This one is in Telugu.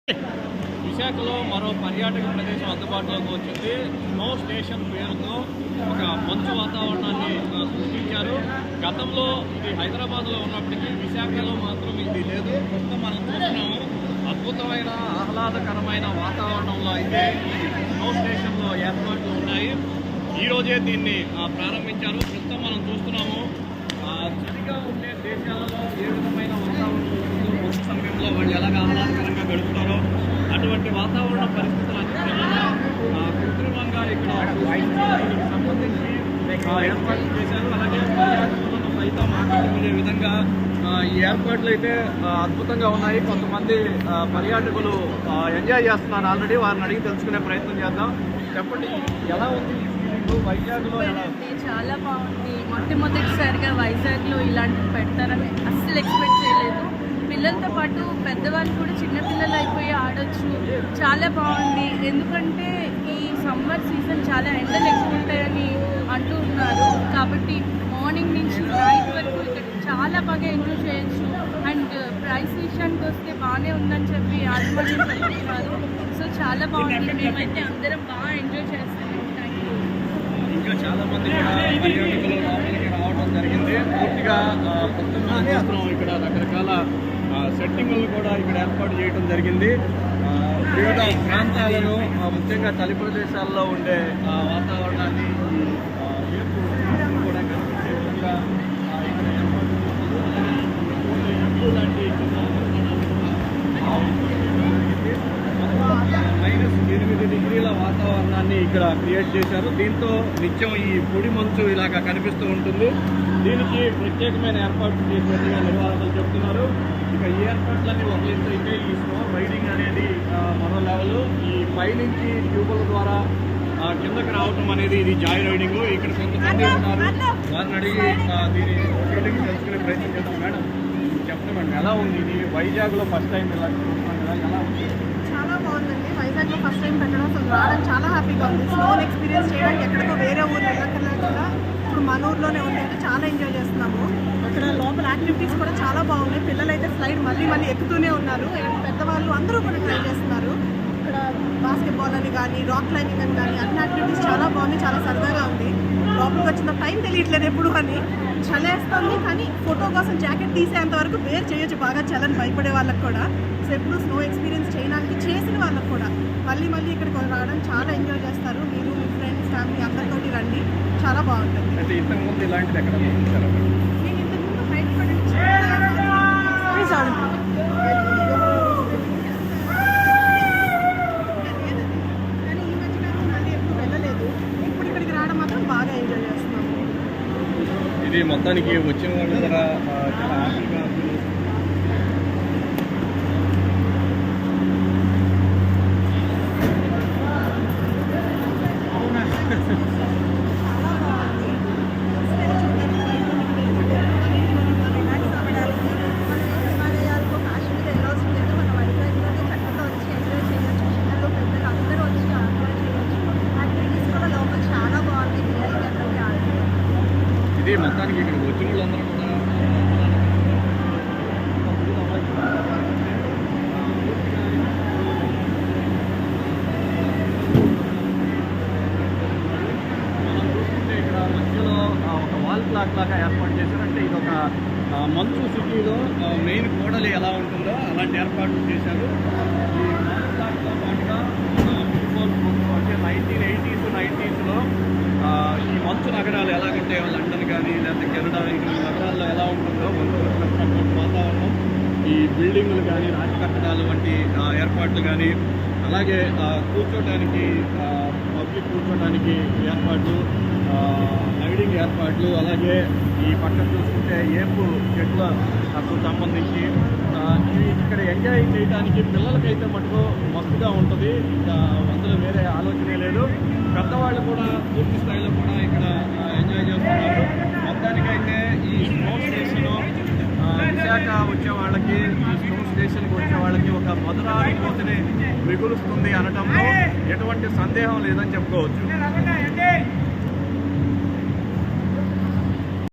విశాఖలో మరో పర్యాటక ప్రదేశం అందుబాటులోకి వచ్చింది. స్నో స్టేషన్ పేరుతో ఒక మంచు వాతావరణాన్ని సృష్టించారు. గతంలో ఇది హైదరాబాద్లో ఉన్నప్పటికీ విశాఖలో మాత్రం ఇది లేదు. ప్రస్తుతం మనం చూస్తున్నాము అద్భుతమైన ఆహ్లాదకరమైన వాతావరణంలో అయితే ఈ స్నో స్టేషన్లో ఏర్పాట్లు ఉన్నాయి. ఈరోజే దీన్ని ప్రారంభించారు. ప్రస్తుతం మనం చూస్తున్నాము చలిగా ఉండే దేశాలలో ఏ విధమైన వాతావరణం ఉంటుందో మంచు సమయంలో వాళ్ళు ఎలాగ ఆహ్లాదకరంగా గడుపుతారో అటువంటి వాతావరణ పరిస్థితులు కృత్రిమంగా ఇక్కడ సంబంధించి ఏర్పాట్లు చేశారు. అలాగే పర్యాటకులను సైతం ఆకట్టుకునే విధంగా ఈ ఏర్పాట్లు అయితే అద్భుతంగా ఉన్నాయి. కొంతమంది పర్యాటకులు ఎంజాయ్ చేస్తున్నారు ఆల్రెడీ. వారిని అడిగి తెలుసుకునే ప్రయత్నం చేద్దాం. చెప్పండి, ఎలా ఉంది వైజాగ్లో? చాలా బాగుంది. మొట్టమొదటిసారిగా వైజాగ్లో ఇలాంటివి పెడతారని అస్సలు ఎక్స్పెక్ట్ చేయలేదు. పిల్లలతో పాటు పెద్దవాళ్ళు కూడా చిన్నపిల్లలు అయిపోయి ఆడొచ్చు. చాలా బాగుంది. ఎందుకంటే ఈ సమ్మర్ సీజన్ చాలా ఎండలు ఎక్కువ ఉంటాయని అంటూ ఉన్నారు. కాబట్టి మార్నింగ్ నుంచి నైట్ వరకు ఇక్కడ చాలా బాగా ఎంజాయ్ చేయొచ్చు. అండ్ ప్రైస్ విషయానికి వస్తే బాగానే ఉందని చెప్పి ఆత్మహత్య చెప్తున్నారు. సో చాలా బాగుంది. మేమైతే అందరం బాగా ఎంజాయ్ చేస్తాం. ఇంకా చాలా మంది పర్యాటకులు లోపలికి రావడం జరిగింది. పూర్తిగా ఇక్కడ రకరకాల సెట్టింగులు కూడా ఇక్కడ ఏర్పాటు చేయడం జరిగింది. వివిధ ప్రాంతాలను ముఖ్యంగా చలి ప్రదేశాల్లో ఉండే వాతావరణాన్ని కూడా కనిపించే విధంగా -8 డిగ్రీల వాతావరణాన్ని ఇక్కడ క్రియేట్ చేశారు. దీంతో నిత్యం ఈ పొడి మంచు ఇలాగా కనిపిస్తూ ఉంటుంది. దీనికి ప్రత్యేకమైన ఏర్పాట్లు చేసినట్టుగా నిర్వాహకులు చెప్తున్నారు. ఇక ఈ ఏర్పాట్లన్నీ ఒక ఎత్తు అయితే ఈ స్నో రైడింగ్ అనేది మరో లెవెల్. ఈ పైనుంచి ట్యూబుల ద్వారా కిందకి రావటం అనేది ఇది జాయ్ రైడింగ్. ఇక్కడ కొంతమంది ఉన్నారు, వారిని అడిగి దీని రైడింగ్ తెలుసుకునే ప్రయత్నం చేద్దాం. మేడం చెప్పండి మేడం, ఎలా ఉంది ఇది? వైజాగ్లో ఫస్ట్ టైం ఇలా చూస్తున్నాం కదా, ఎలా ఉంది? చాలా బాగుందండి. వైజాగ్లో ఫస్ట్ టైం పెట్టడం అసలు రావడం చాలా హ్యాపీగా ఉంది. స్నోని ఎక్స్పీరియన్స్ చేయడానికి ఎక్కడికో వేరే ఊరు వెళ్ళక్కర్లేకుండా ఇప్పుడు మన ఊర్లోనే ఉంది. అంటే చాలా ఎంజాయ్ చేస్తున్నాము. అక్కడ లోపల యాక్టివిటీస్ కూడా చాలా బాగున్నాయి. పిల్లలు అయితే స్లైడ్ మళ్ళీ ఎక్కుతూనే ఉన్నారు. పెద్దవాళ్ళు అందరూ కూడా ట్రై చేస్తున్నారు. ఇక్కడ బాస్కెట్బాల్ అని కానీ రాక్ క్లైంబింగ్ అని కానీ అన్ని యాక్టివిటీస్ చాలా బాగుంది. చాలా సరదాగా ఉంది. లోపలికి వచ్చిన టైం తెలియట్లేదు ఎప్పుడు అని. చలేస్తుంది కానీ ఫోటో కోసం జాకెట్ తీసేంత వరకు వేర్ చేయొచ్చు బాగా చలని భయపడే వాళ్ళకి కూడా. సో ఎప్పుడు స్నో ఎక్స్పీరియన్స్ చేయడానికి చేసిన వాళ్ళకి కూడా మళ్ళీ ఇక్కడికి రావడం చాలా ఎంజాయ్ చేస్తారు. మీరు మీ ఫ్రెండ్స్ ఫ్యామిలీ అందరితోటి రండి, చాలా బాగుంటుంది. అంటే ఇంతకుముందు ఇలాంటిది ఎక్కడ నేను ఇంతకుముందు హైదరాబాద్ కానీ ఈ మధ్యకాలం మళ్ళీ ఎప్పుడు వెళ్ళలేదు. ఇప్పుడు ఇక్కడికి రావడం మాత్రం బాగా ఎంజాయ్ చేస్తున్నాము. ఇది మొత్తానికి వచ్చిన వాళ్ళు కూడా చాలా హ్యాపీగా ఇది మొత్తానికి ఇక్కడికి వచ్చిన వాళ్ళందరూ కూడా ఇక్కడ మధ్యలో ఒక వాల్ క్లాక్ లాగా ఏర్పాటు చేశారు. అంటే ఇది ఒక మంచు సిటీలో మెయిన్ కూడలి ఎలా ఉంటుందో అలాంటి ఏర్పాట్లు చేశారు. ఈ వాల్ క్లాక్తో పాటుగా అంటే 1980s 90sలో ఈ మంచు నగరాలు ఎలాగుంటాయో లండన్ కానీ లేకపోతే కెనడా ఈ నగరాల్లో ఎలా ఉంటుందో మంచు వచ్చినటువంటి వాతావరణం, ఈ బిల్డింగులు కానీ రాజ కట్టడాలు వంటి ఏర్పాట్లు కానీ, అలాగే కూర్చోటానికి పబ్లిక్ కూర్చోటానికి ఏర్పాట్లు, రైడింగ్ ఏర్పాట్లు, అలాగే ఈ పక్కన చూసుకుంటే ఏపు చెట్లకు సంబంధించి ఇక్కడ ఎంజాయ్ చేయడానికి పిల్లలకైతే మటుకు మస్తుగా ఉంటుంది. ఇంకా అందులో వేరే ఆలోచనే లేదు. పెద్దవాళ్ళు కూడా పూర్తి స్థాయిలో కూడా ఇక్కడ ఎంజాయ్ చేస్తున్నారు. మొత్తానికైతే ఈ స్నో స్టేషన్ విశాఖ వచ్చే వాళ్ళకి, ఈ స్నో స్టేషన్కి వచ్చే వాళ్ళకి ఒక మధురానుభూతిని మిగులుస్తుంది అనటంలో ఎటువంటి సందేహం లేదని చెప్పుకోవచ్చు.